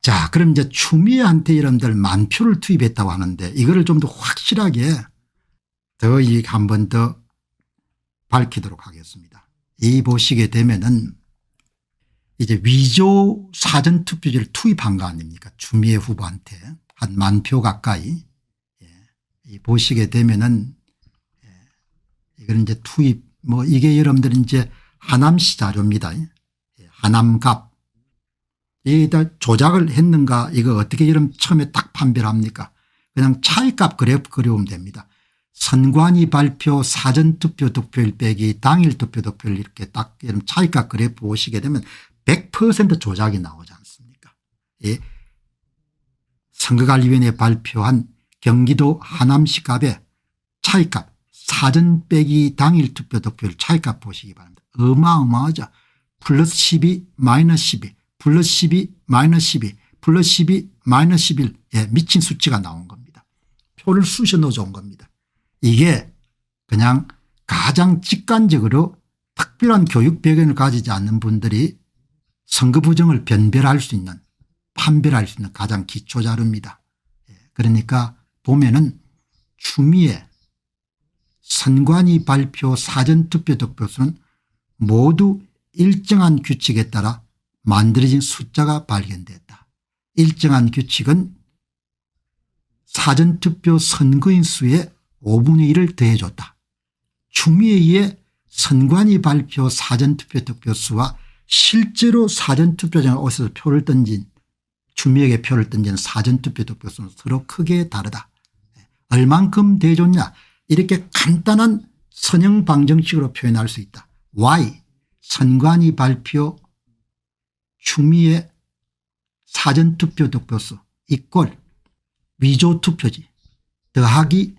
자, 그럼 이제 추미애한테 여러분들 10,000표를 투입했다고 하는데 이거를 좀 더 확실하게 더 한 번 더 밝히도록 하겠습니다. 이 보시게 되면은 이제 위조 사전투표지를 투입한 거 아닙니까? 추미애 후보한테 한 10,000표 가까이. 이 보시게 되면은 이건 이제 투입 뭐 이게 여러분들 이제 하남시 자료입니다. 하남갑. 이다 조작을 했는가 이거 어떻게 여러분 처음에 딱 판별을 합니까? 그냥 차이값 그래프 그려보면 됩니다. 선관위 발표 사전투표 득표율 빼기 당일투표 득표율 이렇게 딱 여러분 차이값 그래프 보시게 되면 100% 조작이 나오지 않습니까? 예. 선거관리위원회 발표한 경기도 하남시 값의 차이값 사전 빼기 당일 투표 득표율 차이값 보시기 바랍니다. 어마어마하죠. 플러스 12 마이너스 12 플러스 12 마이너스 12 플러스 12 마이너스 11 예, 미친 수치가 나온 겁니다. 표를 쑤셔 넣어 온 겁니다. 이게 그냥 가장 직관적으로 특별한 교육 배경을 가지지 않는 분들이 선거 부정을 변별할 수 있는 판별할 수 있는 가장 기초 자료입니다. 그러니까 보면은 추미애 선관위 발표 사전투표 득표수는 모두 일정한 규칙에 따라 만들어진 숫자가 발견됐다. 일정한 규칙은 사전투표 선거인 수의 5분의 1을 더해줬다. 추미애의 선관위 발표 사전투표 득표수와 실제로 사전투표장에 오셔서 표를 던진 추미애에게 표를 던진 사전투표 득표수는 서로 크게 다르다. 얼만큼 더해줬냐 이렇게 간단한 선형 방정식으로 표현할 수 있다. Y 선관위 발표 추미애 사전투표 득표수 이꼴 위조투표지 더하기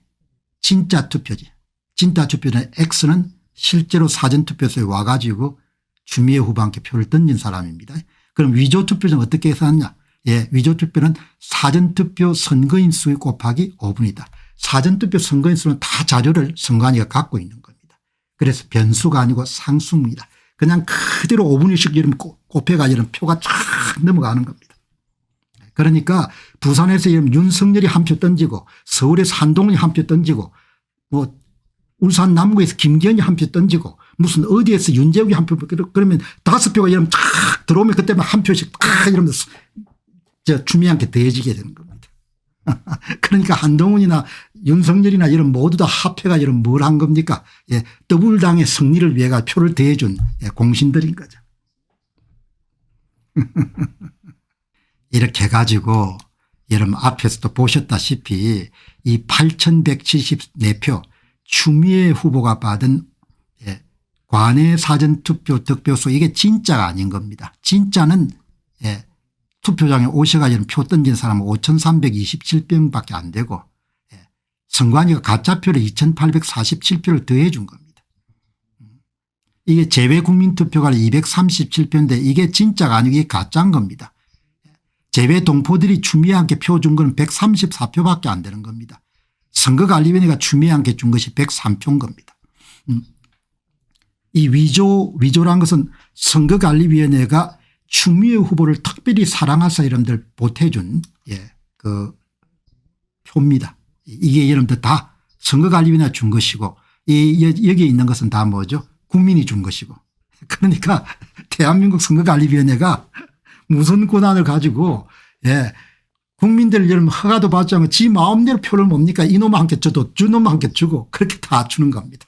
진짜 투표지. 진짜 투표는 X는 실제로 사전투표소에 와가지고 추미애 후보한테 표를 던진 사람입니다. 그럼 위조투표는 어떻게 해석하느냐. 예, 위조투표는 사전투표 선거인 수 곱하기 5분이다. 사전투표 선거인 수는 다 자료를 선관위가 갖고 있는 겁니다. 그래서 변수가 아니고 상수입니다. 그냥 그대로 5분의 1씩 곱해가 이런 표가 쫙 넘어가는 겁니다. 그러니까 부산에서 윤석열이 한 표 던지고 서울에서 한동훈이 한 표 던지고 뭐 울산 남구에서 김기현이 한 표 던지고 무슨 어디에서 윤재욱이 한 표 그러면 5표가 이러면 쫙 들어오면 그때만 한 표씩 딱 이러면서 저 추미애한테 더해지게 되는 겁니다. 그러니까 한동훈이나 윤석열이나 이런 모두 다 합회가 이런 뭘 한 겁니까? 예, 더불당의 승리를 위해가 표를 더해준 예, 공신들인 거죠. 이렇게 해가지고 여러분 앞에서도 보셨다시피 이 8,174표 추미애 후보가 받은 예, 관내 사전투표 득표수 이게 진짜가 아닌 겁니다. 진짜는 예, 투표장에 오셔가지고 표 던진 사람은 5,327명밖에 안 되고 예, 선관위가 가짜표를 2,847표를 더해 준 겁니다. 이게 제외국민투표가 237표인데 이게 진짜가 아니고 이게 가짜인 겁니다. 제외 동포들이 추미애한테 표 준 건 134표밖에 안 되는 겁니다. 선거관리위원회가 추미애한테 준 것이 103표인 겁니다. 이 위조란 것은 선거관리위원회가 추미애 후보를 특별히 사랑하사 여러분들 보태준 예, 그 표입니다. 이게 여러분들 다 선거관리위원회가 준 것이고 여기에 있는 것은 다 뭐죠? 국민이 준 것이고. 그러니까 대한민국 선거관리위원회가 무슨 권한을 가지고 예, 국민들 여러분 허가도 받지 않고 지 마음대로 표를 뭡니까 이놈한테 줘도 저놈한테 주고 그렇게 다 주는 겁니다.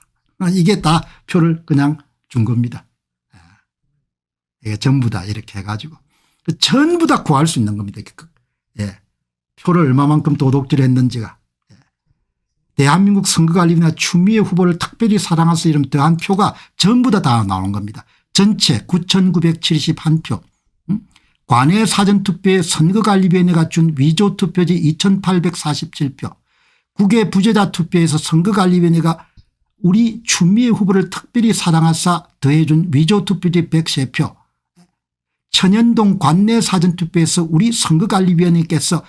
이게 다 표를 그냥 준 겁니다. 이게 전부 다 이렇게 해가지고 전부 다 구할 수 있는 겁니다. 예, 표를 얼마만큼 도둑질했는지가. 예. 대한민국 선거관리위원회 추미애 후보를 특별히 사랑해서 이런 더한 표가 전부 다 나오는 겁니다. 전체 9,971표. 관내 사전투표에 선거관리위원회가 준 위조투표지 2,847표. 국외 부재자 투표에서 선거관리위원회가 우리 추미애 후보를 특별히 사랑하사 더해준 위조투표지 103표. 천연동 관내 사전투표에서 우리 선거관리위원회께서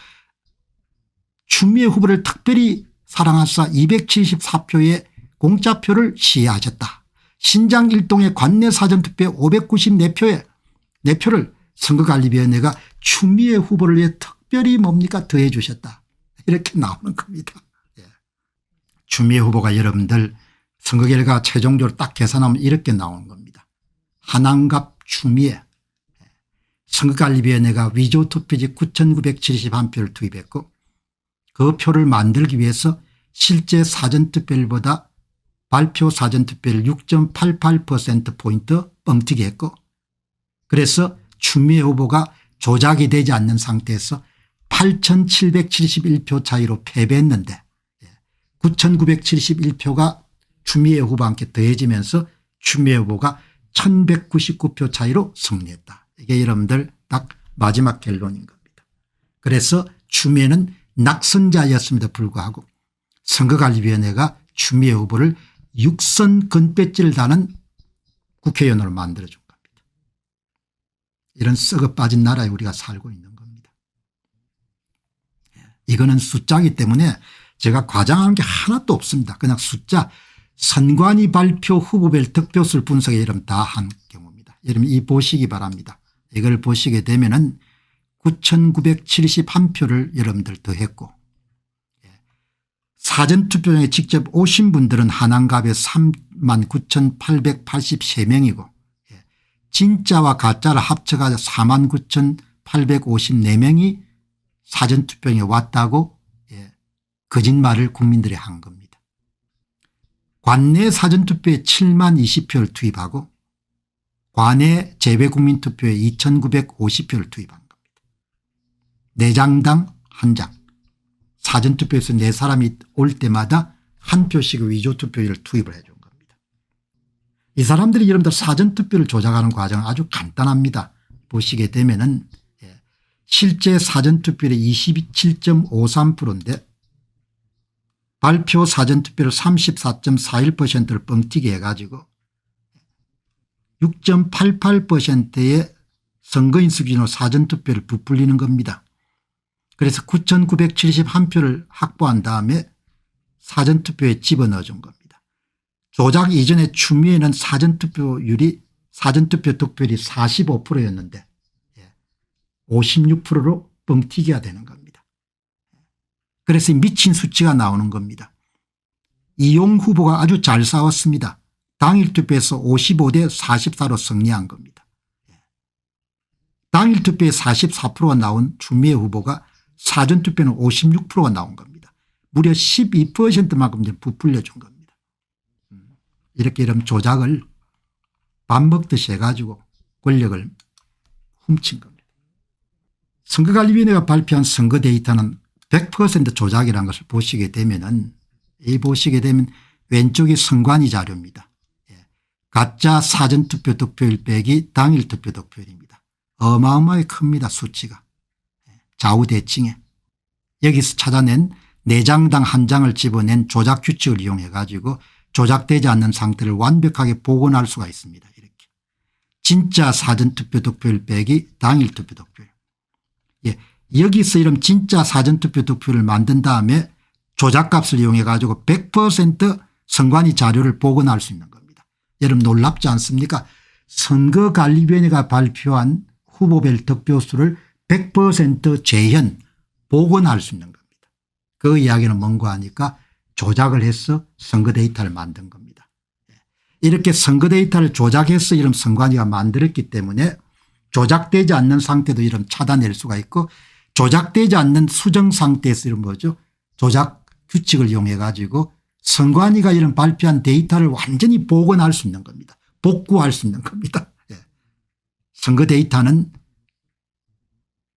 추미애 후보를 특별히 사랑하사 274표의 공짜표를 시해하셨다. 신장 일동의 관내 사전투표 594표의 4표를 선거관리위원회가 추미애 후보를 위해 특별히 뭡니까 더해 주셨다 이렇게 나오는 겁니다. 예. 추미애 후보가 여러분들 선거 결과 최종적으로 딱 계산하면 이렇게 나오는 겁니다. 한한갑 추미애. 선거관리위원회가 위조투표지 9,971표를 투입했고 그 표를 만들기 위해서 실제 사전투표율보다 발표 사전투표율 6.88%포인트 뻥튀기 했고 그래서 추미애 후보가 조작이 되지 않는 상태에서 8,771표 차이로 패배했는데 9,971표가 추미애 후보와 함께 더해지면서 추미애 후보가 1,199표 차이로 승리했다. 이게 여러분들 딱 마지막 결론인 겁니다. 그래서 추미애는 낙선자였음에도 불구하고 선거관리위원회가 추미애 후보를 6선 건배지를 다는 국회의원으로 만들어준 겁니다. 이런 썩어 빠진 나라에 우리가 살고 있는 겁니다. 이거는 숫자이기 때문에 제가 과장한 게 하나도 없습니다. 그냥 숫자 선관위 발표 후보별 득표수를 분석해 여러분 다 한 경우입니다. 여러분 이 보시기 바랍니다. 이걸 보시게 되면은 9,971표를 여러분들 더했고 사전투표장에 직접 오신 분들은 한한갑에 39,883명이고 진짜와 가짜를 합쳐가지고 49,854명이 사전투표장에 왔다고 거짓말을 국민들이 한 겁니다. 관내 사전투표에 7만 20표를 투입하고 관내 재외국민투표에 2,950표를 투입한 겁니다. 4장당 1장 사전투표에서 4사람이 올 때마다 한 표씩 위조투표를 투입을 해 준 겁니다. 이 사람들이 여러분들 사전투표를 조작하는 과정은 아주 간단합니다. 보시게 되면은 실제 사전투표율이 27.53%인데 발표 사전투표를 34.41%를 뻥튀기 해가지고 6.88%의 선거인수 기준으로 사전투표를 부풀리는 겁니다. 그래서 9,971표를 확보한 다음에 사전투표에 집어넣어 준 겁니다. 조작 이전에 추미애는 사전투표 득표율이 45%였는데 56%로 뻥튀기가 되는 겁니다. 그래서 미친 수치가 나오는 겁니다. 이용 후보가 아주 잘 싸웠습니다. 당일 투표에서 55대 44로 승리한 겁니다. 당일 투표에 44%가 나온 추미애 후보가 사전투표는 56%가 나온 겁니다. 무려 12%만큼 부풀려 준 겁니다. 이렇게 이런 조작을 밥 먹듯이 해가지고 권력을 훔친 겁니다. 선거관리위원회가 발표한 선거 데이터는 100% 조작이라는 것을 보시게 되면은 왼쪽이 선관위 자료입니다. 가짜 사전투표 득표율 빼기 당일 투표 득표율입니다. 어마어마하게 큽니다. 수치가. 좌우대칭에. 여기서 찾아낸 4장당 1장을 집어낸 조작 규칙을 이용해 가지고 조작되지 않는 상태를 완벽하게 복원할 수가 있습니다. 이렇게. 진짜 사전투표 득표율 빼기 당일 투표 득표율. 여기서 이런 진짜 사전투표 득표율을 만든 다음에 조작값을 이용해 가지고 100% 선관위 자료를 복원할 수 있는 겁니다. 여러분 놀랍지 않습니까? 선거관리위원회가 발표한 후보별 득표수를 100% 재현 복원할 수 있는 겁니다. 그 이야기는 뭔가 하니까 조작을 해서 선거 데이터를 만든 겁니다. 이렇게 선거 데이터를 조작해서 이런 선관위가 만들었기 때문에 조작되지 않는 상태도 이런 찾아낼 수가 있고 조작되지 않는 수정 상태에서 이런 뭐죠? 조작 규칙을 이용해 가지고 선관위가 이런 발표한 데이터를 완전히 복원할 수 있는 겁니다. 복구할 수 있는 겁니다. 선거 데이터는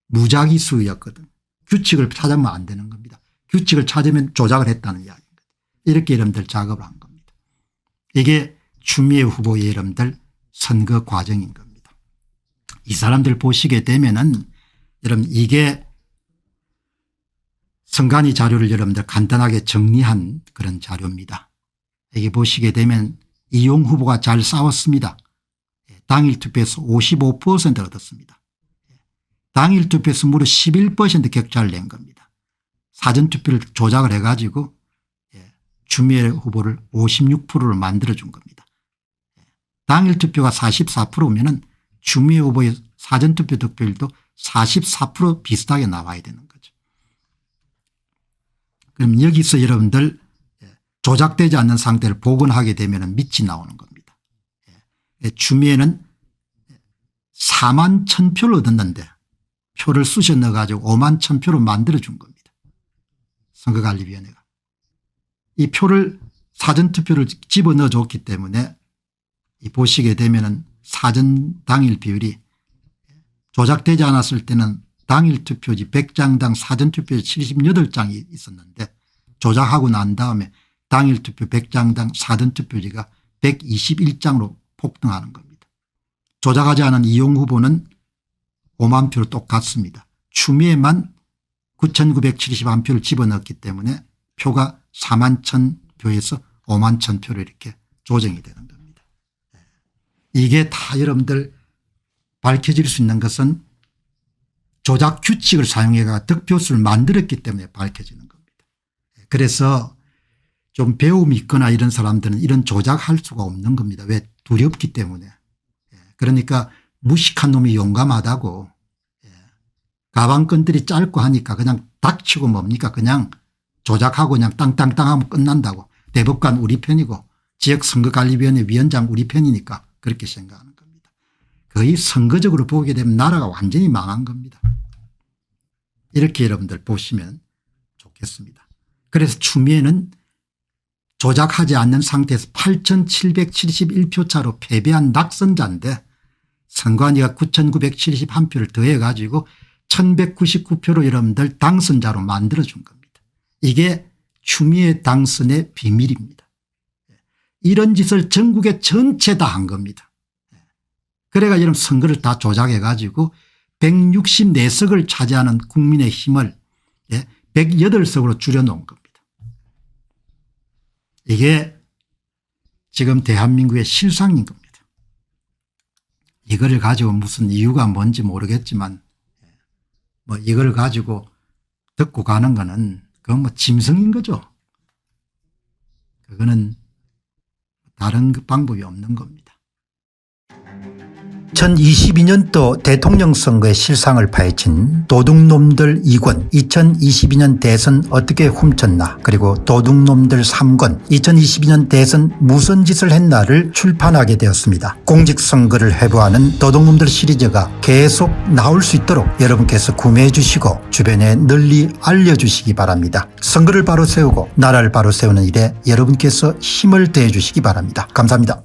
무작위수였거든. 규칙을 찾으면 안 되는 겁니다. 규칙을 찾으면 조작을 했다는 이야기입니다. 이렇게 여러분들 작업을 한 겁니다. 이게 추미애 후보의 여러분들 선거 과정인 겁니다. 이 사람들 보시게 되면은 여러분 이게 선관위 자료를 여러분들 간단하게 정리한 그런 자료입니다. 여기 보시게 되면 이용 후보가 잘 싸웠습니다. 당일 투표에서 55%를 얻었습니다. 당일 투표에서 무려 11% 격차를 낸 겁니다. 사전투표를 조작을 해가지고 추미애 후보를 56%를 만들어준 겁니다. 당일 투표가 44%면은 추미애 후보의 사전투표 득표율도 44% 비슷하게 나와야 되는 거죠. 그럼 여기서 여러분들 조작되지 않는 상태를 복원하게 되면 밑이 나오는 겁니다. 추미애는 4만 1,000표를 얻었는데 표를 쑤셔 넣어가지고 5만 1,000표로 만들어준 겁니다. 선거관리위원회가. 이 표를 사전투표를 집어넣어 줬기 때문에 보시게 되면 사전 당일 비율이 조작되지 않았을 때는 당일 투표지 100장당 사전투표지 78장이 있었는데 조작하고 난 다음에 당일 투표 100장당 사전투표지가 121장으로 폭등하는 겁니다. 조작하지 않은 이용 후보는 5만 표로 똑같습니다. 추미애만 9,971표를 집어넣었기 때문에 표가 4만 1,000표에서 5만 1,000표로 이렇게 조정이 되는 겁니다. 이게 다 여러분들 밝혀질 수 있는 것은 조작 규칙을 사용해가 득표수를 만들었기 때문에 밝혀지는 겁니다. 그래서 좀 배움이 있거나 이런 사람들은 이런 조작할 수가 없는 겁니다. 왜? 두렵기 때문에. 그러니까 무식한 놈이 용감하다고. 가방끈들이 짧고 하니까 그냥 닥치고 뭡니까 그냥 조작하고 그냥 땅땅땅 하면 끝난다고. 대법관 우리 편이고 지역선거관리위원회 위원장 우리 편이니까 그렇게 생각하는 겁니다. 거의 선거적으로 보게 되면 나라가 완전히 망한 겁니다. 이렇게 여러분들 보시면 좋겠습니다. 그래서 추미애는 조작하지 않는 상태에서 8,771표 차로 패배한 낙선자인데 선관위가 9,971표를 더해 가지고 1,199표로 여러분들 당선자로 만들어준 겁니다. 이게 추미애 당선의 비밀입니다. 이런 짓을 전국에 전체 다 한 겁니다. 그래가 여러분 선거를 다 조작해 가지고 164석을 차지하는 국민의힘을 108석으로 줄여놓은 겁니다. 이게 지금 대한민국의 실상인 겁니다. 이거를 가지고 무슨 이유가 뭔지 모르겠지만 뭐 이걸 가지고 듣고 가는 거는 그건 뭐 짐승인 거죠. 그거는 다른 방법이 없는 겁니다. 2022년도 대통령 선거의 실상을 파헤친 도둑놈들 2권 2022년 대선 어떻게 훔쳤나 그리고 도둑놈들 3권 2022년 대선 무슨 짓을 했나를 출판하게 되었습니다. 공직선거를 회부하는 도둑놈들 시리즈가 계속 나올 수 있도록 여러분께서 구매해 주시고 주변에 널리 알려주시기 바랍니다. 선거를 바로 세우고 나라를 바로 세우는 일에 여러분께서 힘을 더해 주시기 바랍니다. 감사합니다.